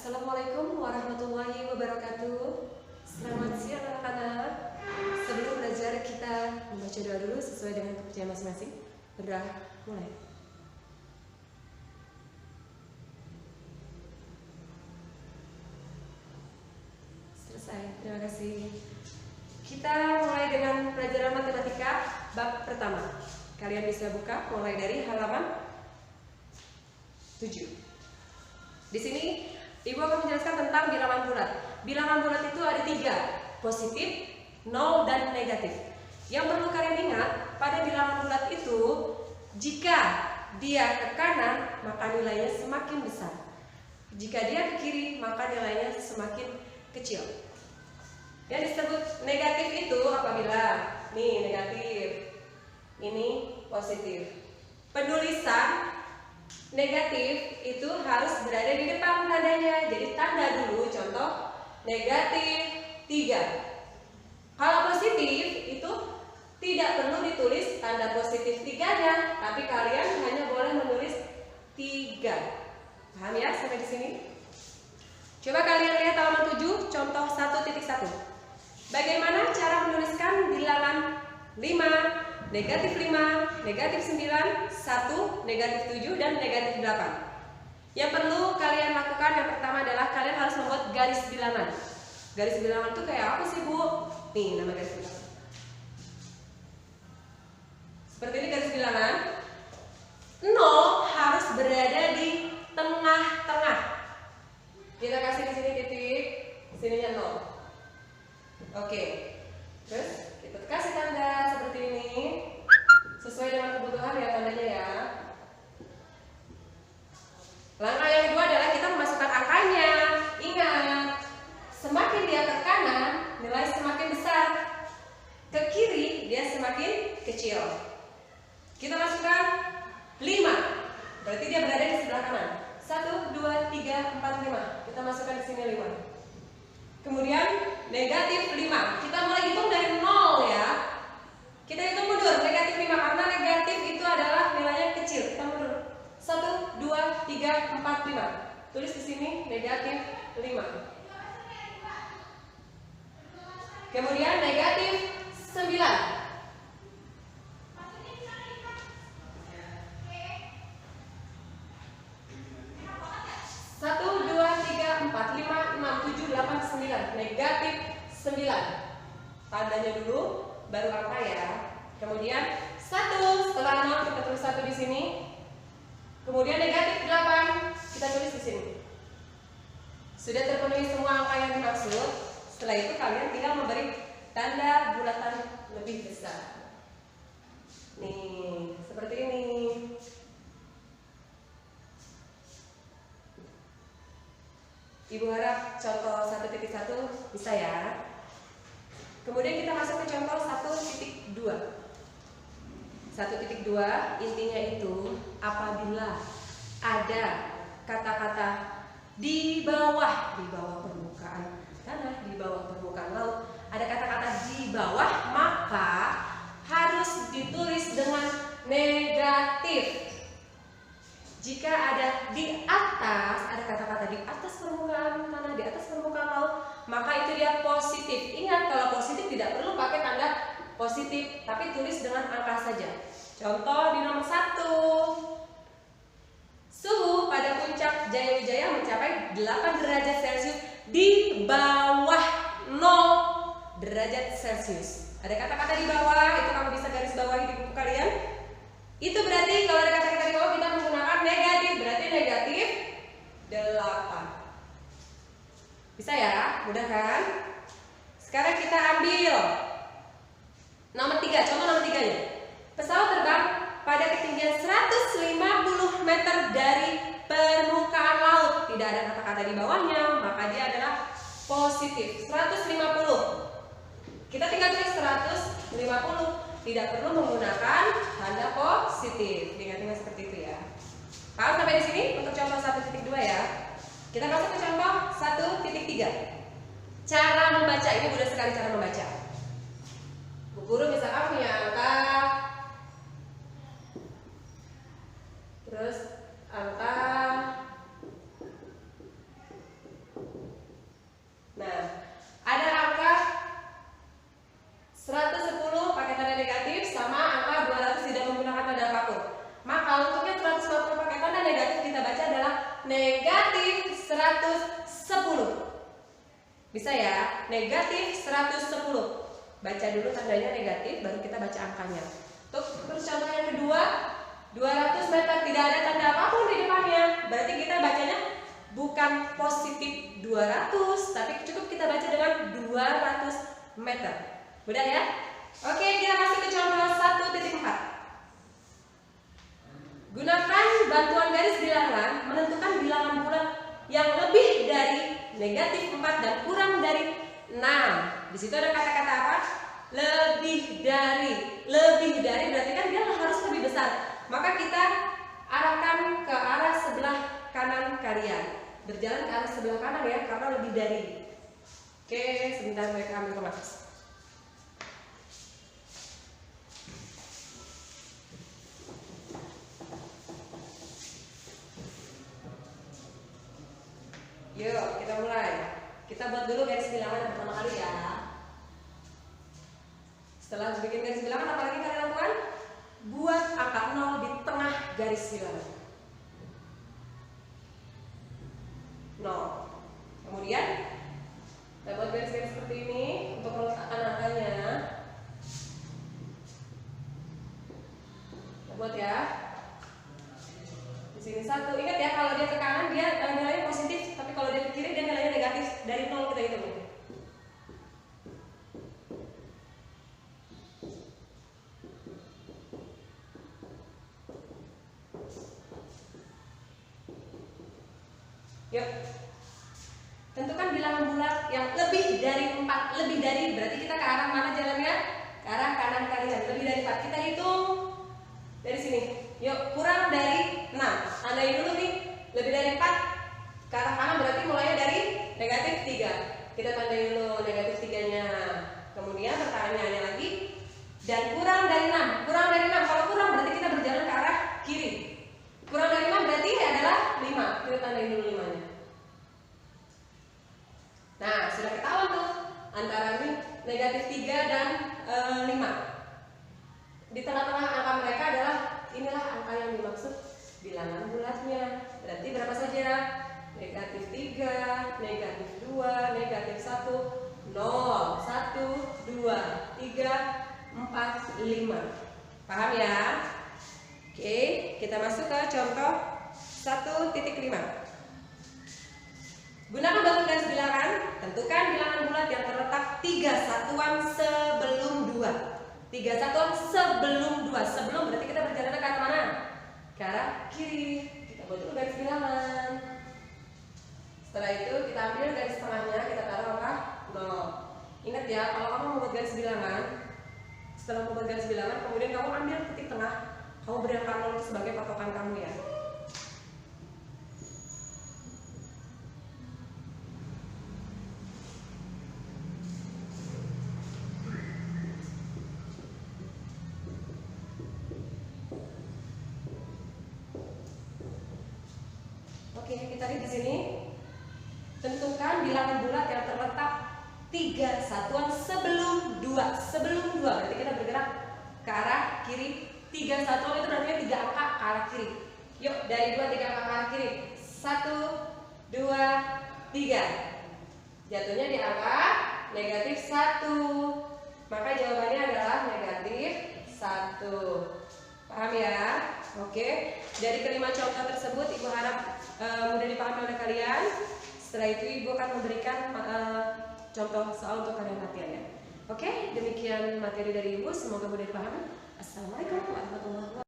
Assalamualaikum warahmatullahi wabarakatuh. Selamat siang anak-anak. Sebelum belajar kita membaca doa dulu sesuai dengan kepercayaan masing-masing. Berdoa, mulai. Selesai, terima kasih. Kita mulai dengan pelajaran matematika bab pertama. Kalian bisa buka mulai dari halaman 7. Di sini Ibu akan menjelaskan tentang bilangan bulat. Bilangan bulat itu ada 3, positif, 0, dan negatif. Yang perlu kalian ingat, pada bilangan bulat itu, jika dia ke kanan, maka nilainya semakin besar. Jika dia ke kiri, maka nilainya semakin kecil. Yang disebut negatif itu apabila, nih negatif, ini positif. Penulisan negatif itu harus berada di depan tandanya. Jadi tanda dulu, contoh negatif 3. Kalau positif itu tidak perlu ditulis tanda positif 3-nya, tapi kalian hanya boleh menulis 3. Paham ya sampai di sini? Coba kalian lihat halaman 7, contoh 1.1. Bagaimana cara menuliskan bilangan 5, negatif 5, negatif 9, 1, negatif 7, dan negatif 8. Yang perlu kalian lakukan yang pertama adalah kalian harus membuat garis bilangan. Garis bilangan itu kayak apa sih, Bu? Nih, nama garis bilangan. Seperti ini garis bilangan. 0 harus berada di tengah-tengah. Kita kasih di sini titik, sininya 0. Oke. Terus kita kasih tanda seperti ini. Sesuai dengan kebutuhan ya tandanya ya. Langkah yang kedua adalah kita memasukkan angkanya. Ingat, semakin dia ke kanan, nilai semakin besar. Ke kiri, dia semakin kecil. Kita masukkan 5. Berarti dia berada di sebelah kanan. 1, 2, 3, 4, 5. Kita masukkan di sini 5. Kemudian negatif 5. Kita mulai hitung dari 0 ya. Kita hitung mundur negatif 5 karena negatif itu adalah nilainya kecil. Kita mundur 1, 2, 3, 4, 5. Tulis di sini negatif 5. Kemudian negatif 9. 1, 2, 3, 4, 5, 6, 7, 8, 9. Negatif 9. Tandanya dulu, baru angka ya. Kemudian 1, setelah 0 kita tulis 1 di sini. Kemudian negatif 8 kita tulis di sini. Sudah terpenuhi semua angka yang dimaksud. Setelah itu kalian tinggal memberi tanda bulatan lebih besar. Nih, seperti ini. Ibu harap contoh 1.1 bisa ya. Kemudian kita masuk ke contoh 1.2. 1.2 intinya itu apabila ada kata-kata di bawah permukaan tanah, di bawah permukaan laut, ada kata-kata di bawah, maka harus ditulis dengan negatif. Jika ada di atas, ada kata-kata di atas permukaan tanah, di atas permukaan laut, maka itu dia positif. Ingat, kalau positif tidak perlu pakai tanda positif, tapi tulis dengan angka saja. Contoh di nomor 1. Suhu pada puncak Jaya mencapai 8 derajat Celcius di bawah 0 derajat Celcius. Ada kata-kata di bawah, itu kamu bisa garis bawahi di buku kalian. Itu berarti kalau ada kata-kata di bawah kita menggunakan negatif, berarti negatif 8. Bisa ya? Mudah kan? Sekarang kita ambil nomor 3, contoh nomor 3-nya. Pesawat terbang pada ketinggian 150 meter dari permukaan laut. Tidak ada kata-kata di bawahnya, maka dia adalah positif. 150. Kita tinggal tulis 150. Tidak perlu menggunakan tanda positif. Ingat-ingat seperti itu ya. Paham sampai di sini untuk contoh 1.2 ya. Kita masuk ke contoh 1.3. Cara membaca, ini mudah sekali cara membaca. Bu guru misalkan punya angka, terus angka negatif 110. Baca dulu tandanya negatif, baru kita baca angkanya. Terus contoh yang kedua, 200 meter, tidak ada tanda apapun di depannya. Berarti kita bacanya bukan positif 200, tapi cukup kita baca dengan 200 meter. Mudah ya? Oke, kita masuk ke contoh 1.4. Gunakan bantuan garis bilangan menentukan bilangan bulat yang lebih dari negatif 4 dan kurang dari 6. Di situ ada kata-kata apa? Lebih dari. Lebih dari berarti kan dia harus lebih besar. Maka kita arahkan ke arah sebelah kanan kalian. Berjalan ke arah sebelah kanan ya, karena lebih dari. Oke, sebentar mereka ambil pengawas. Yuk, kita mulai. Kita buat dulu garis bilangan yang pertama kali ya. Setelah bikin garis bilangan, apa lagi kalian lakukan? Buat angka 0 di tengah garis bilangan. 0. Kemudian kita buat garis-garis seperti ini untuk meletakkan angkanya. Kita buat ya. Di sini 1. Ingat ya, kalau dia ke kanan dia nilainya positif, tapi kalau dia ke kiri dia nilainya negatif. Dari 0 kita hitung. Yuk. Tentukan bilangan bulat yang lebih dari 4. Lebih dari berarti kita ke arah mana jalannya? Ke arah kanan kalian. Lebih dari 4. Kita hitung dari sini. Yuk, kurang dari 6. Tandain dulu nih. Lebih dari 4 ke arah kanan berarti mulainya dari negatif 3. Kita tandain dulu negatif 3-nya. Kemudian pertanyaannya lagi. Dan kurang dari 6. Kurang dari 6. Kalau kurang berarti kita berjalan ke arah kiri. Kurang dari 6 berarti adalah 5. Kita tandain dulu 5-nya. Nah, sudah ketahuan tuh antara negatif 3 dan 5. Di tengah-tengah angka mereka adalah inilah angka yang dimaksud bilangan bulatnya. Berarti berapa saja? Negatif 3, negatif 2, negatif 1, 0, 1, 2, 3, 4, 5. Paham ya? Oke, kita masuk ke contoh 1.5. Gunakan bantuan garis bilangan, tentukan bilangan bulat yang terletak 3 satuan sebelum 2. 3 satuan sebelum 2. Sebelum berarti kita berjalan ke arah mana? Ke arah kiri. Kita buat dulu garis bilangan. Setelah itu kita ambil garis tengahnya, kita taruh apa? 0. Ingat ya, kalau kamu membuat garis bilangan, setelah membuat garis bilangan, kemudian kamu ambil titik tengah, kamu beri angka 0 itu sebagai patokan kamu ya. Oke, kita lihat di sini. Tentukan bilangan bulat yang terletak 3 satuan sebelum 2. Sebelum 2 berarti kita bergerak ke arah kiri. 3 satuan itu berarti 3 angka ke arah kiri. Yuk, dari 2 3 angka ke arah kiri. 1 2 3. Jatuhnya di angka negatif 1. Maka jawabannya adalah negatif 1. Paham ya? Oke. Dari kelima contoh tersebut Ibu harap mudah dipahami oleh kalian. Setelah itu Ibu akan memberikan contoh soal untuk kalian latihan ya. Oke, demikian materi dari Ibu. Semoga mudah dipahami. Assalamualaikum warahmatullahi wabarakatuh.